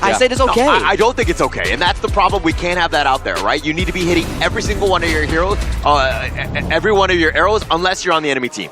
I said it's okay. No, I don't think it's okay, and that's the problem. We can't have that out there, right? You need to be hitting every single one of your heroes, every one of your arrows, unless you're on the enemy team.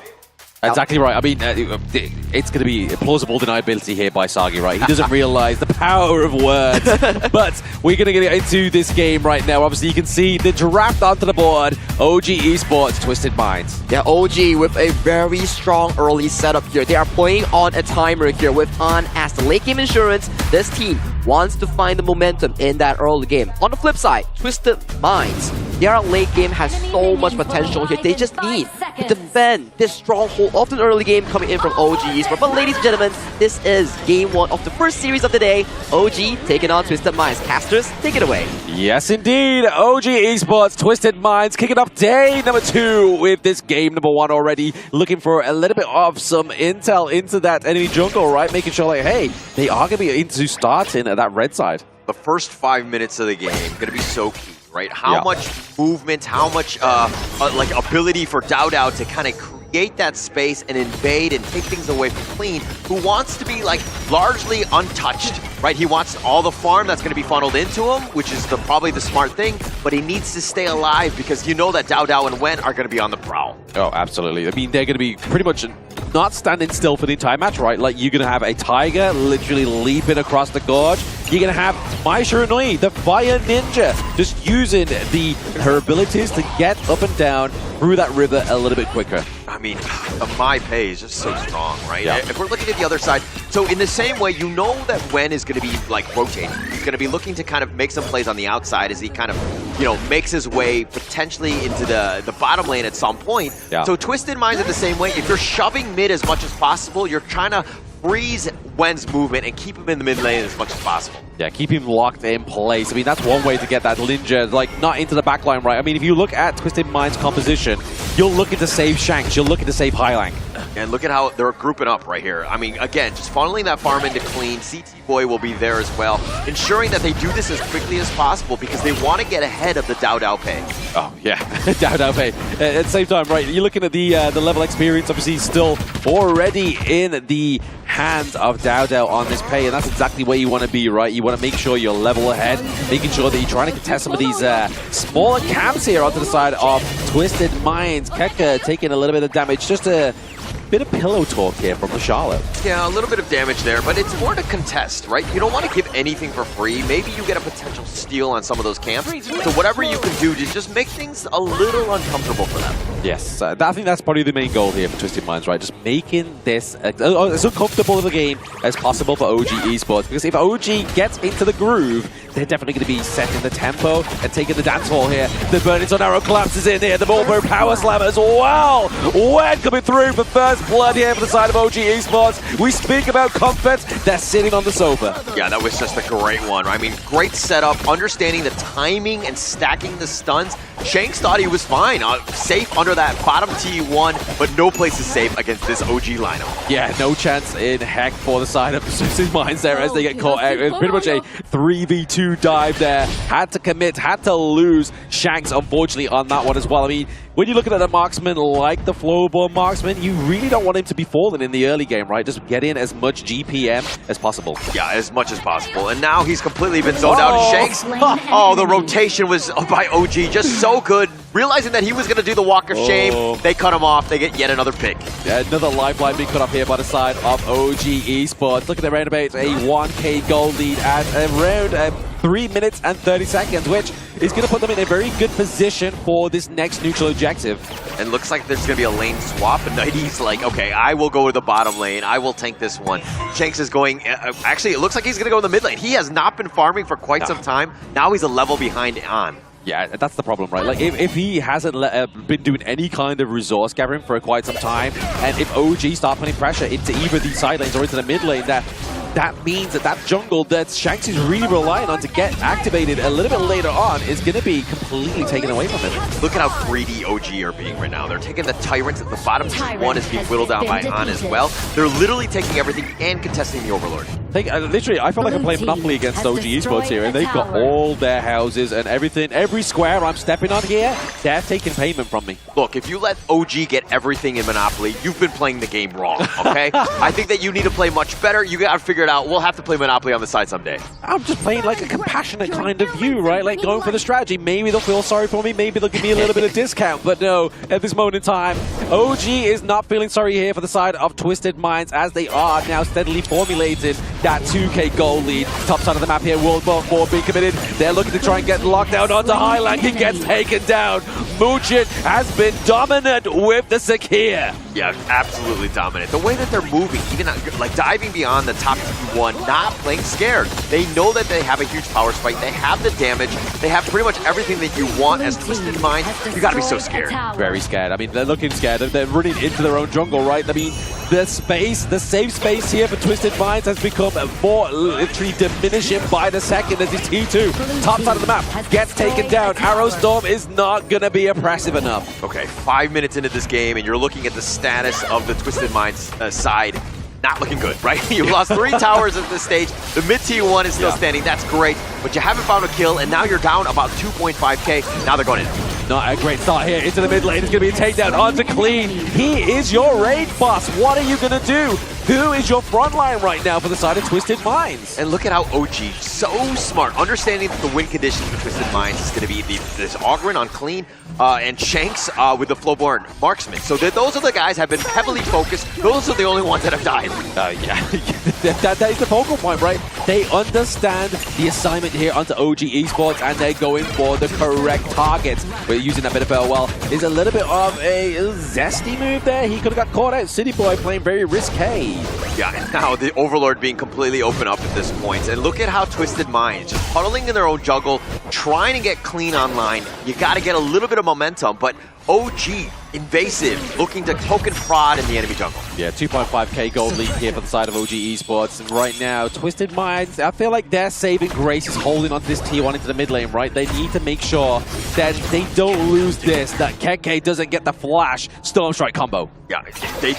Exactly right. I mean, it's going to be plausible deniability here by Sagi, right? He doesn't realize the power of words. But we're going to get into this game right now. Obviously, you can see the draft onto the board. OG Esports, Twisted Minds. Yeah, OG with a very strong early setup here. They are playing on a timer here with Han as the late game insurance. This team wants to find the momentum in that early game. On the flip side, Twisted Minds, their late game has so much potential here. They just need to defend this stronghold of an early game coming in from OG Esports. But ladies and gentlemen, this is game 1 of the first series of the day. OG taking on Twisted Minds. Casters, take it away. Yes, indeed. OG Esports, Twisted Minds, kicking off day number 2 with this game number 1 already. Looking for a little bit of some intel into that enemy jungle, right? Making sure, like, hey, they are going to be into starting at that red side. The first 5 minutes of the game going to be so key, right? How much movement, how much like ability for DAO to kind of create that space and invade and take things away from Clean, who wants to be like largely untouched, right? He wants all the farm that's going to be funneled into him, which is probably the smart thing, but he needs to stay alive because you know that DAO and Wen are going to be on the prowl. Oh, absolutely. I mean, they're going to be pretty much not standing still for the entire match, right? Like, you're going to have a Tiger literally leaping across the gorge. You're going to have Mai Shiranui, the Fire Ninja, just using her abilities to get up and down through that river a little bit quicker. I mean, the Mai Pei is just so strong, right? Yeah. If we're looking at the other side, so in the same way, you know that Wen is going to be like rotating. He's going to be looking to kind of make some plays on the outside as he kind of, you know, makes his way potentially into the bottom lane at some point. Yeah. So Twisted Minds are the same way. If you're shoving mid as much as possible, you're trying to freeze Wen's movement and keep him in the mid lane as much as possible. Yeah, keep him locked in place. I mean, that's one way to get that Ninja, like, not into the backline, right? I mean, if you look at Twisted Minds' composition, you're looking to save Shanks, you're looking to save Highlang. And look at how they're grouping up right here. I mean, again, just funneling that farm into Clean. CT Boy will be there as well, ensuring that they do this as quickly as possible because they want to get ahead of the DAO Pei. Oh, yeah, DAO Pei. At the same time, right, you're looking at the level experience, obviously still already in the hands of DAO on this Pei, and that's exactly where you want to be, right? You want to make sure you're level ahead, making sure that you're trying to contest some of these smaller camps here onto the side of Twisted Minds. Keka taking a little bit of damage, just a bit of pillow talk here from the Charlotte. Yeah, a little bit of damage there, but it's more to contest, right? You don't want to give anything for free. Maybe you get a potential steal on some of those camps. So whatever you can do to just make things a little uncomfortable for them. Yes, I think that's probably the main goal here for Twisted Minds, right? Just making this as uncomfortable of a game as possible for OG Esports. Because if OG gets into the groove, they're definitely going to be setting the tempo and taking the dance hall here. The Burning Tornado collapses in here. The Bullbro Power Slam as well. Wen coming through for first blood here for the side of OG Esports. We speak about comfort. They're sitting on the sofa. Yeah, that was just a great one. I mean, great setup, understanding the timing and stacking the stuns. Shanks thought he was fine, safe under that bottom T1, but no place is safe against this OG lineup. Yeah, no chance in heck for the side of Twisted Minds there as they get caught out. It was pretty much a 3v2 dive there. Had to commit, had to lose Shanks, unfortunately, on that one as well. I mean, when you're looking at a marksman like the Flowborn marksman, you really don't want him to be falling in the early game, right? Just get in as much GPM as possible. Yeah, as much as possible. And now he's completely been zoned out. Shanks, oh, the rotation was by OG, just so good. Realizing that he was going to do the walk of shame, they cut him off. They get yet another pick. Yeah, another lifeline being cut off here by the side of OG Esports. Look at the round about a 1k gold lead at around 3 minutes and 30 seconds, which is going to put them in a very good position for this next neutral objective. And looks like there's going to be a lane swap, and Nighty's like, okay, I will go to the bottom lane. I will tank this one. Shanks is going, actually, it looks like he's going to go in the mid lane. He has not been farming for quite some time. Now he's a level behind on. Yeah, that's the problem, right? Like, if he hasn't been doing any kind of resource gathering for quite some time, and if OG start putting pressure into either the side lanes or into the mid lane, that means that jungle that Shanks is really relying on to get activated a little bit later on is going to be completely taken away from him. Look at how greedy OG are being right now. They're taking the Tyrants at the bottom. T1 is being whittled down by Han as well. They're literally taking everything and contesting the Overlord. Literally, I feel like I'm playing Monopoly against OG Esports here, and they've got all their houses and everything. Every square I'm stepping on here, they're taking payment from me. Look, if you let OG get everything in Monopoly, you've been playing the game wrong, okay? I think that you need to play much better. You got to figure it out. We'll have to play Monopoly on the side someday. I'm just playing like a compassionate kind of view, right? Like going for the strategy. Maybe they'll feel sorry for me. Maybe they'll give me a little bit of discount. But no, at this moment in time, OG is not feeling sorry here for the side of Twisted Minds as they are now steadily formulating that 2K goal lead. Top side of the map here, World War 4 being committed. They're looking to try and get locked down onto HIGHLIGHTS. He gets taken down. Muchin has been dominant with the Sakir. Yeah, absolutely dominant. The way that they're moving, even like diving beyond the top one, not playing scared. They know that they have a huge power spike. They have the damage. They have pretty much everything that you want as Twisted Minds. You gotta be so scared. Very scared. I mean, they're looking scared. They're running into their own jungle, right? I mean, the safe space here for Twisted Minds has become more literally diminishing by the second as his T2, top side of the map, gets taken down. Arrow Storm is not gonna be impressive enough. Okay, 5 minutes into this game, and you're looking at the status of the Twisted Minds side. Not looking good, right? You've lost 3 towers at this stage. The mid T1 is still standing. That's great, but you haven't found a kill, and now you're down about 2.5k. Now they're going in. Not a great start here into the mid lane. It's going to be a takedown onto Clean. He is your raid boss. What are you going to do? Who is your front line right now for the side of Twisted Minds? And look at how OG, so smart, understanding that the win conditions for Twisted Minds is going to be this Ogren on Clean and Shanks with the Flowborn Marksman. So those are the guys have been heavily focused. Those are the only ones that have died. Yeah, that is the focal point, right? They understand the assignment here onto OG Esports and they're going for the correct targets. We're using that bit of farewell. Is a little bit of a zesty move there. He could have got caught out. City Boy playing very risque. Yeah, and now the Overlord being completely open up at this point. And look at how Twisted Minds, just huddling in their own jungle, trying to get Clean online. You got to get a little bit of momentum, but OG, invasive, looking to token prod in the enemy jungle. Yeah, 2.5k gold lead here for the side of OG Esports. And right now, Twisted Minds, I feel like their saving grace is holding onto this T1 into the mid lane, right? They need to make sure that they don't lose this, that KK doesn't get the flash Storm Strike combo. Yeah, they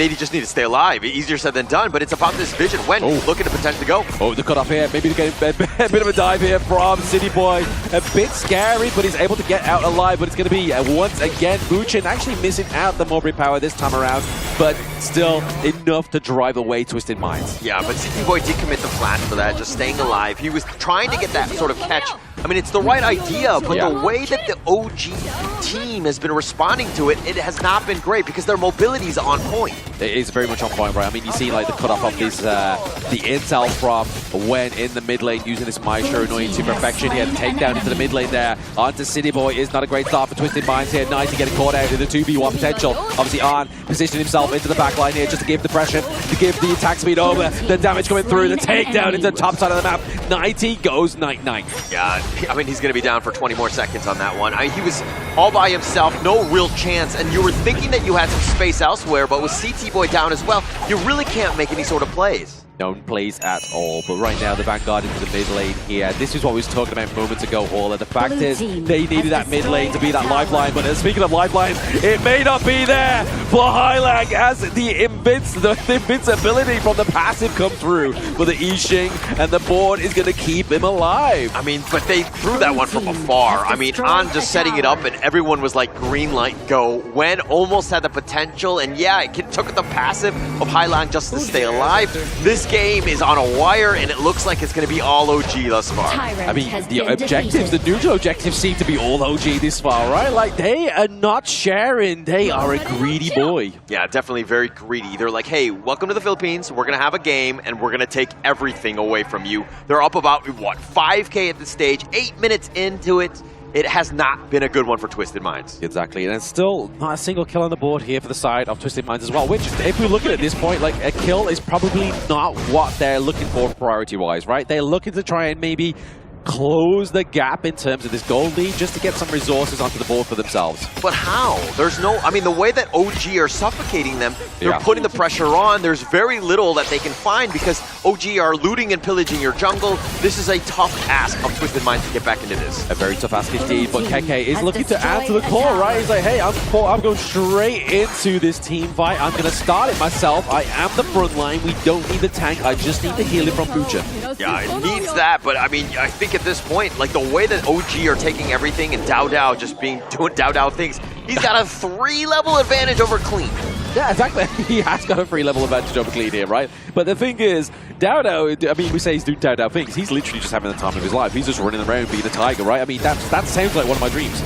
just need to stay alive. Easier said than done, but it's about this vision. When looking to potentially go. Oh, the cutoff here. Maybe getting a bit of a dive here from City Boy. A bit scary, but he's able to get out alive. But it's going to be, once again, Muchin actually missing out the Mulberry Power this time around, but still enough to drive away Twisted Minds. Yeah, but City Boy did commit the flash for that, just staying alive. He was trying to get that sort of catch. I mean, it's the right idea, but the way that the OG team has been responding to it, it has not been great because their mobility is on point. It is very much on point, right? I mean, you see like the cutoff of this, the intel from when in the mid lane using this Maestro annoying to perfection. He had a takedown into the mid lane there. Onto City Boy is not a great start for Twisted Minds here. Nice to get caught out in the 2v1 potential. Obviously, Arn positioning himself into the back line here just to give the pressure, to give the attack speed over. The damage coming through, the takedown into the top side of the map. 90 goes night-night. Yeah, I mean, he's going to be down for 20 more seconds on that one. He was all by himself, no real chance, and you were thinking that you had some space elsewhere, but with CT Boy down as well, you really can't make any sort of plays. No plays at all, but right now the Vanguard into the mid lane here. This is what we was talking about moments ago, Hauler. The fact is, they needed that mid lane to be that lifeline, but speaking of lifelines, it may not be there for HIGHLIGHTS as the invincibility from the passive come through for the Yixing, and the board is going to keep him alive. I mean, but they threw that one from afar. I mean, on just setting it up, and everyone was like, green light, go. Wen almost had the potential, and yeah, it took the passive of HIGHLIGHTS just to stay alive. This game is on a wire, and it looks like it's going to be all OG thus far. I mean, the objectives, the neutral objectives seem to be all OG this far, right? Like, they are not sharing. They are a greedy boy. Yeah, definitely very greedy. They're like, hey, welcome to the Philippines. We're going to have a game, and we're going to take everything away from you. They're up about, what, 5k at this stage, 8 minutes into it. It has not been a good one for Twisted Minds. Exactly, and it's still not a single kill on the board here for the side of Twisted Minds as well, which, if we look at it at this point, like, a kill is probably not what they're looking for priority-wise, right? They're looking to try and maybe close the gap in terms of this gold lead just to get some resources onto the board for themselves. But how? There's no, I mean, the way that OG are suffocating them, they're putting the pressure on. There's very little that they can find because OG are looting and pillaging your jungle. This is a tough ask of Twisted Minds to get back into this. A very tough ask indeed, but KK is looking to add to the core, right? He's like, hey, I'm going straight into this team fight. I'm going to start it myself. I am the front line. We don't need the tank. I just need to heal it from Muchin. Yeah, it needs that, but I mean, I think at this point, like the way that OG are taking everything and Dao just doing Dao things, he's got a 3-level advantage over Clean. Yeah, exactly. He has got a free level advantage over Clean here, right? But the thing is, Dowdow, I mean, we say he's doing Dowdow things. He's literally just having the time of his life. He's just running around being a tiger, right? I mean, that sounds like one of my dreams.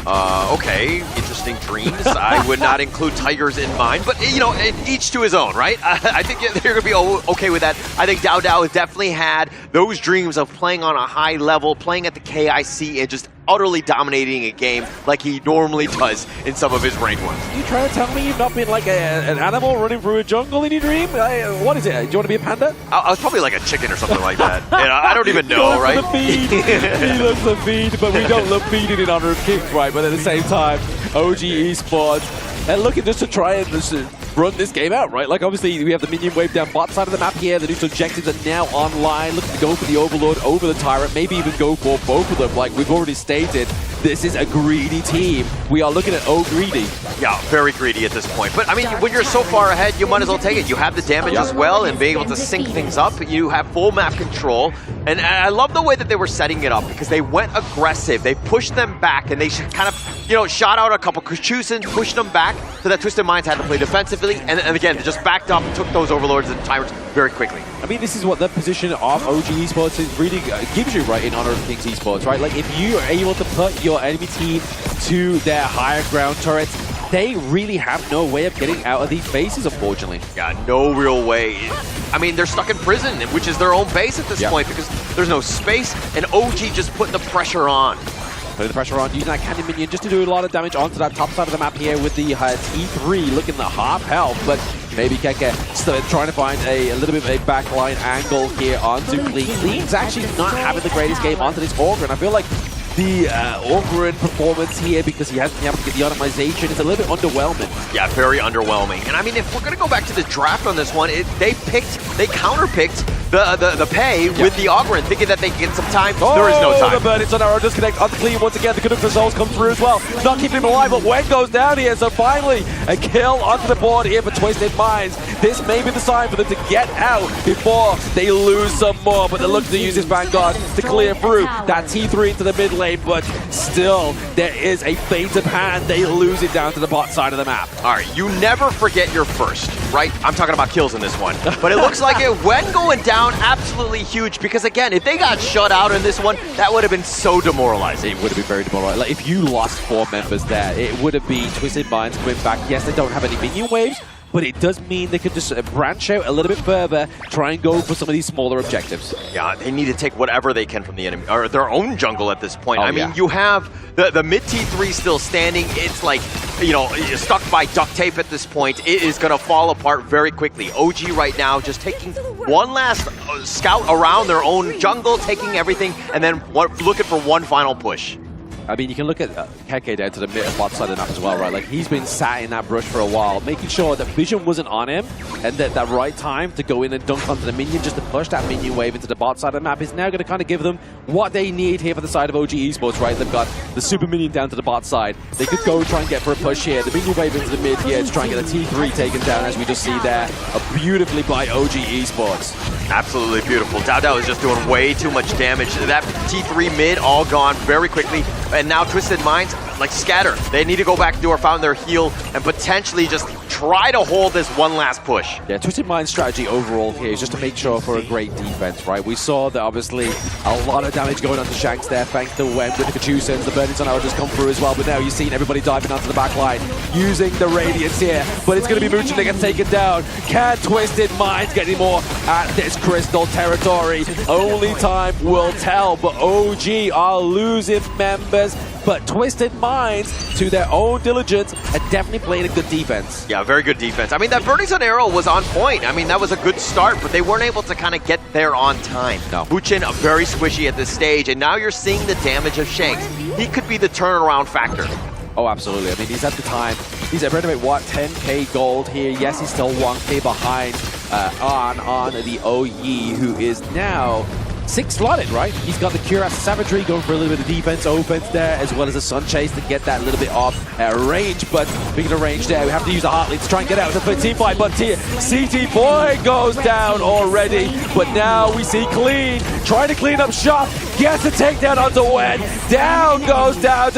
Okay, interesting dreams. I would not include tigers in mine, but you know, each to his own, right? I think they're gonna be okay with that. I think Dowdow has definitely had those dreams of playing on a high level, playing at the KIC, and just utterly dominating a game like he normally does in some of his ranked ones. You trying to tell me you've not been like an animal running through a jungle in your dream? What is it? Do you want to be a panda? I was probably like a chicken or something like that. You know, I don't even know, right? He loves the feed, but we don't love feeding in honor of kings, right? But at the same time, OG Esports, and looking just to try and just run this game out, right? Like, obviously, we have the minion wave down bot side of the map here. The new objectives are now online. Looking to go for the Overlord over the Tyrant, maybe even go for both of them. Like we've already stated, this is a greedy team. We are looking at greedy. Yeah, very greedy at this point. But, I mean, when you're so far ahead, you might as well take it. You have the damage as well, and being able to sync things up. You have full map control. And I love the way that they were setting it up, because they went aggressive. They pushed them back, and they kind of, you know, shot out a couple Kuchusins, pushed them back, so that Twisted Minds had to play defensively. And again, they just backed up, took those Overlords and Tyrants very quickly. I mean, this is what the position of OG Esports is really gives you, right, in honor of Kings Esports, right? Like, if you are able to put your enemy team to their higher ground turrets, they really have no way of getting out of these bases, unfortunately. Yeah, no real way. I mean, they're stuck in prison, which is their own base at this point, because there's no space, and OG just putting the pressure on. Putting the pressure on, using that cannon minion just to do a lot of damage onto that top side of the map here with the T3 looking the half health, but maybe KIC still trying to find a little bit of a backline angle here onto Clean. Clean's actually not having the greatest game onto this Augur, and I feel like the Augurin performance here, because he hasn't been able to get the automation, it's a little bit underwhelming. Yeah, very underwhelming. And I mean, if we're going to go back to the draft on this one, they counterpicked the pay with the Augurin, thinking that they could get some time. There is no time. The Burning Sun arrow disconnect onto Clean once again. The Canuck results come through as well. Not keeping him alive, but Wen goes down here. So finally, a kill onto the board here for Twisted Minds. This may be the sign for them to get out before they lose some more, but they're looking to use this Vanguard to clear through that T3 into the mid lane, but still, there is a fate of hand. They lose it down to the bot side of the map. All right, you never forget your first, right? I'm talking about kills in this one. But it looks like Wen going down, absolutely huge, because again, if they got shut out in this one, that would have been so demoralizing. It would have been very demoralizing. Like, if you lost 4 members there, it would have been Twisted Minds coming back. Yes, they don't have any minion waves, but it does mean they could just branch out a little bit further, try and go for some of these smaller objectives. Yeah, they need to take whatever they can from the enemy, or their own jungle at this point. I mean, you have the mid T3 still standing. It's like, you know, stuck by duct tape at this point. It is going to fall apart very quickly. OG right now just taking one last scout around their own jungle, taking everything, and then looking for one final push. I mean, you can look at KIC down to the mid bot side of the map as well, right? Like, he's been sat in that brush for a while, making sure that vision wasn't on him, and that right time to go in and dunk onto the minion, just to push that minion wave into the bot side of the map, is now going to kind of give them what they need here for the side of OG Esports, right? They've got the super minion down to the bot side. They could go try and get for a push here. The minion wave into the mid here to try and get a T3 taken down, as we just see there, beautifully by OG Esports. Absolutely beautiful. Dowdow is just doing way too much damage. That T3 mid all gone very quickly. And now Twisted Minds, like, scatter. They need to go back to or found their heal and potentially just try to hold this one last push. Yeah, Twisted Minds' strategy overall here is just to make sure for a great defense, right? We saw that obviously a lot of damage going on to Shanks there, thanks to Wen with the Kachusins. The Burning Sun arrow just come through as well, but now you've seen everybody diving onto the back line using the Radiance here. But it's going to be Muchin that gets taken down. Can Twisted Minds get any more at this Crystal territory? Only time will tell, but OG are losing members. But Twisted Minds, to their own diligence, are definitely playing a good defense. Yeah, very good defense. I mean, that Burning Sun arrow was on point. I mean, that was a good start, but they weren't able to kind of get there on time. No. Muchin, very squishy at this stage, and now you're seeing the damage of Shanks. He could be the turnaround factor. Oh, absolutely. I mean, he's at the time. He's at around what, 10k gold here. Yes, he's still 1k behind on the OE, who is now 6 slotted, right? He's got the Cuirass Savagery going for a little bit of defense, offense there, as well as a Sun Chase to get that little bit of range. But speaking of range there, we have to use a HIGHLIGTS to try and get out of the team fight. But CT Boy goes down already. But now we see Clean trying to clean up shop. Gets a takedown onto Wen. Down goes Dow.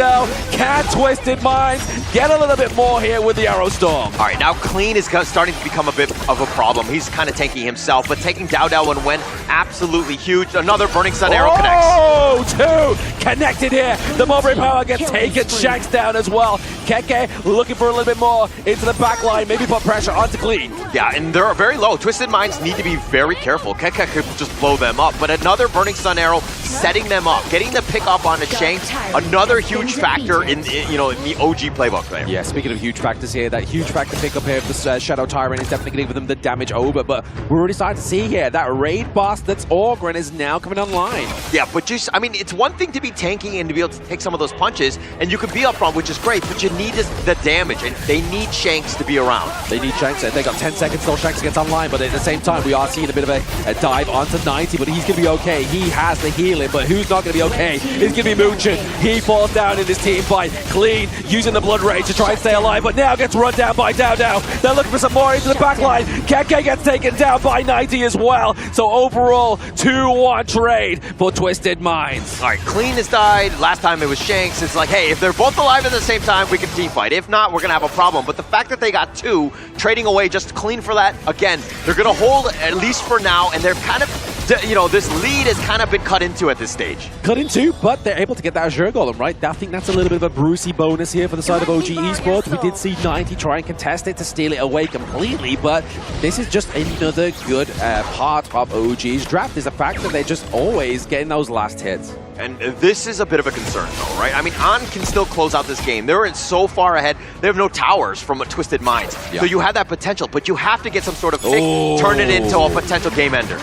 Can Twisted Minds get a little bit more here with the Arrow Storm? All right, now Clean is starting to become a bit of a problem. He's kind of tanking himself, but taking Dow and Wen, absolutely huge. Another Burning Sun arrow connects. Oh, 2 connected here. The Mulberry Power gets taken. Shanks down as well. KIC looking for a little bit more into the back line. Maybe put pressure onto Clean. Yeah, and they're very low. Twisted Minds need to be very careful. KIC could just blow them up, but another Burning Sun arrow setting them up, getting the pick up on the Shanks, another huge factor in the OG playbook there. Yeah, speaking of huge factors here, that huge factor pick up here of the Shadow Tyrant is definitely giving them the damage over, but we're already starting to see here that raid boss that's Orgren is now coming online. Yeah, but just, I mean, it's one thing to be tanking and to be able to take some of those punches, and you can be up front, which is great, but you need the damage, and they need Shanks to be around. They need Shanks, and they got 10 seconds till Shanks gets online, but at the same time, we are seeing a bit of a dive onto 90, but he's going to be okay. He has the healing, but who's not going to be okay? It's going to be Moochin. He falls down in this team fight. Clean, using the Blood Rage to try and stay alive, but now gets run down by Dow. They're looking for some more into the back line. KIC gets taken down by 90 as well. So overall, 2-1 trade for Twisted Minds. All right, Clean has died. Last time it was Shanks. It's like, hey, if they're both alive at the same time, we can team fight. If not, we're going to have a problem. But the fact that they got 2, trading away just Clean for that, again, they're going to hold at least for now, and they're kind of, this lead has kind of been cut into at this stage. Cut into, but they're able to get that Azure Golem, right? I think that's a little bit of a Brucey bonus here for the side of OG Esports. We did see 90 try and contest it to steal it away completely, but this is just another good part of OG's draft, is the fact that they're just always getting those last hits. And this is a bit of a concern, though, right? I mean, On can still close out this game. They're so far ahead. They have no towers from Twisted Minds. Yeah. So you have that potential, but you have to get some sort of pick, turn it into a potential game ender.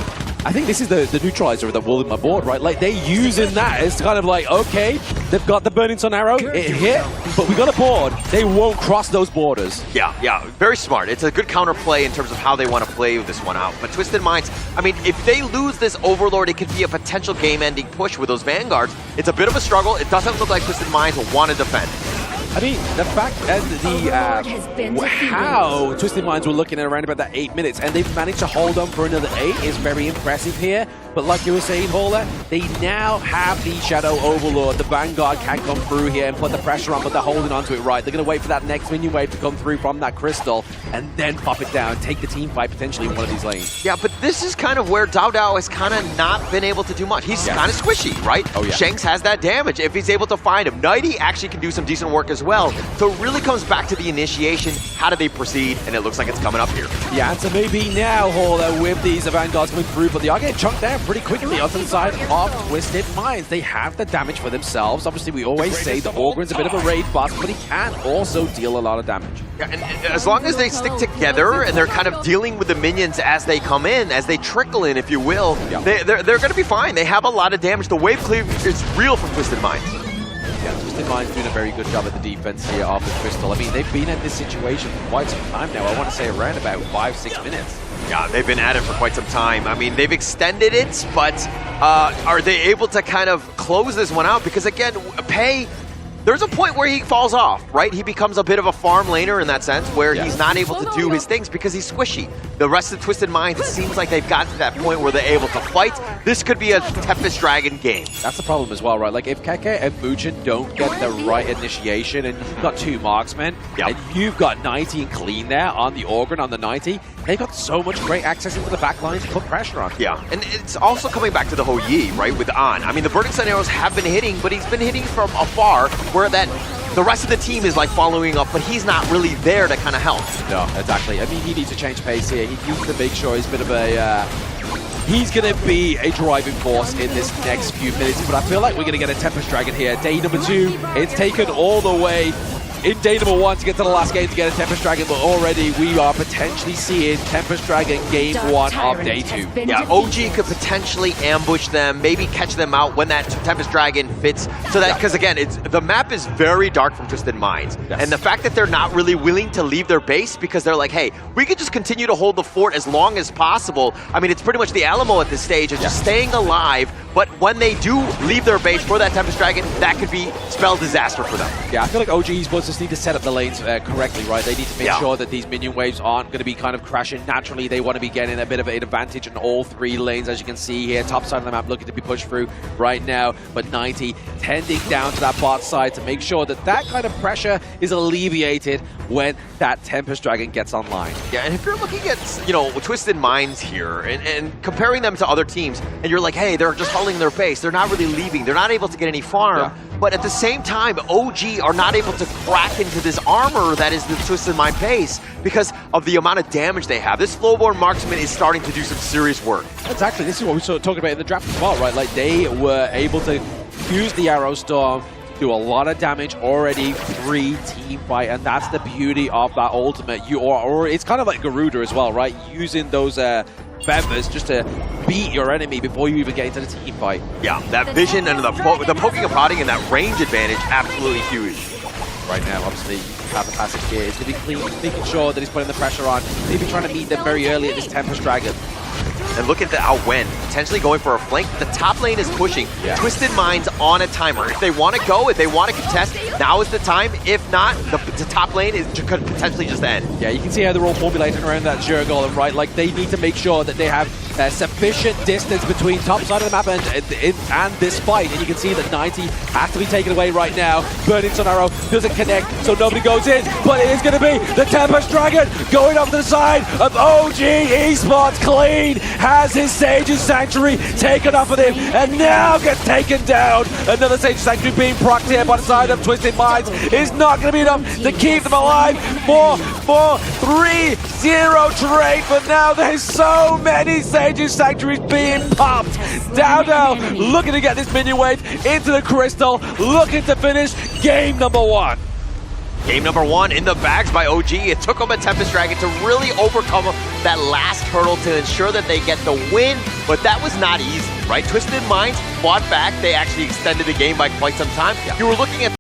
I think this is the neutralizer of the wall in my board, right? Like, they're using that as kind of like, okay, they've got the Burning Sun arrow, it hit, but we got a board. They won't cross those borders. Yeah, very smart. It's a good counterplay in terms of how they want to play this one out. But Twisted Minds, I mean, if they lose this Overlord, it could be a potential game-ending push with those Vanguards. It's a bit of a struggle. It doesn't look like Twisted Minds will want to defend. I mean, the fact and how Twisted Minds were looking at around about that 8 minutes, and they've managed to hold on for another 8 is very impressive here. But like you were saying, Hauler, they now have the Shadow Overlord. The Vanguard can come through here and put the pressure on, but they're holding onto it right. They're going to wait for that next minion wave to come through from that crystal, and then pop it down, take the team fight potentially in one of these lanes. Yeah, but this is kind of where Dow has kind of not been able to do much. He's kind of squishy, right? Oh, yeah. Shanks has that damage if he's able to find him. 90 actually can do some decent work as well. So it really comes back to the initiation. How do they proceed? And it looks like it's coming up here. The answer may be now, Hauler, with these Vanguards coming through, but they are getting chunked down pretty quickly onto the side of Twisted Minds. They have the damage for themselves. Obviously, we always say the Orgren's a bit of a raid boss, but he can also deal a lot of damage. Yeah, and as long as they stick together and they're kind of dealing with the minions as they come in, as they trickle in, if you will, they're going to be fine. They have a lot of damage. The wave cleave is real from Twisted Minds. Yeah, Twisted Minds doing a very good job at the defense here of the Crystal. I mean, they've been at this situation for quite some time now. I want to say around about 5-6 minutes. Yeah, they've been at it for quite some time. I mean, they've extended it, but are they able to kind of close this one out? Because again, Pei, there's a point where he falls off, right? He becomes a bit of a farm laner in that sense, where he's not able to do his things because he's squishy. The rest of Twisted Minds, it seems like they've gotten to that point where they're able to fight. This could be a Tempest Dragon game. That's the problem as well, right? Like, if KIC and Moochin don't get the right initiation, and you've got 2 marksmen, and you've got 90 and Clean there on the Orgren, on the 90, they've got so much great access into the back line to put pressure on. Yeah, and it's also coming back to the whole Yi, right, with On. I mean, the Burning Sun arrows have been hitting, but he's been hitting from afar, where the rest of the team is like following up, but he's not really there to kind of help. No, exactly. I mean, he needs to change pace here. He needs to make sure he's a bit of a... he's going to be a driving force in this next few minutes, but I feel like we're going to get a Tempest Dragon here. Day number 2, it's taken all the way in day number 1 to get to the last game to get a Tempest Dragon, but already we are potentially seeing Tempest Dragon game 1 of day 2. Yeah, OG could potentially ambush them, maybe catch them out when that Tempest Dragon fits. So that, because again, the map is very dark from Twisted Minds. And the fact that they're not really willing to leave their base because they're like, hey, we could just continue to hold the fort as long as possible. I mean, it's pretty much the Alamo at this stage, is just staying alive. But when they do leave their base for that Tempest Dragon, that could be spell disaster for them. Yeah, I feel like OG Esports just need to set up the lanes correctly, right? They need to make sure that these minion waves aren't going to be kind of crashing naturally. They want to be getting a bit of an advantage in all 3 lanes, as you can see here. Top side of the map looking to be pushed through right now, but 90 tending down to that bot side to make sure that that kind of pressure is alleviated when that Tempest Dragon gets online. Yeah, and if you're looking at, you know, Twisted Minds here and comparing them to other teams, and you're like, hey, they're just holding their base, they're not really leaving, they're not able to get any farm, but at the same time, OG are not able to crack into this armor that is the Twisted Mind base because of the amount of damage they have. This Flowborn Marksman is starting to do some serious work. Exactly, this is what we were talking about in the draft as well, right? Like, they were able to use the Arrow Storm, do a lot of damage already pre-team fight, and that's the beauty of that ultimate. Or it's kind of like Garuda as well, right? Using those feathers just to beat your enemy before you even get into the team fight. Yeah, that vision and the poking and prodding and that range advantage, absolutely huge. Right now, obviously, you have the passive here. He's going to be clean, making sure that he's putting the pressure on, maybe trying to meet them very early at this Tempest Dragon. And look at the Outwen, potentially going for a flank. The top lane is pushing. Twisted Minds on a timer. If they want to go, if they want to contest, now is the time. If not, the top lane could potentially just end. Yeah, you can see how they're all formulating around that Zero Golem, right? Like, they need to make sure that they have sufficient distance between top side of the map and this fight. And you can see that 90 has to be taken away right now. Burning Sun Arrow doesn't connect, so nobody goes in. But it is going to be the Tempest Dragon going up to the side of OG Esports. Clean has his Sage's Sanctuary taken off of him and now gets taken down. Another Sage's Sanctuary being procced here by the side of Twisted Minds is not going to be enough to keep them alive. 4-3-0 trade, but now there's so many Sage's Sanctuaries being popped. Down looking to get this minion wave into the crystal, looking to finish game number 1. Game number 1 in the bags by OG. It took them a Tempest Dragon to really overcome that last hurdle to ensure that they get the win, but that was not easy, right? Twisted Minds fought back. They actually extended the game by quite some time. You were looking at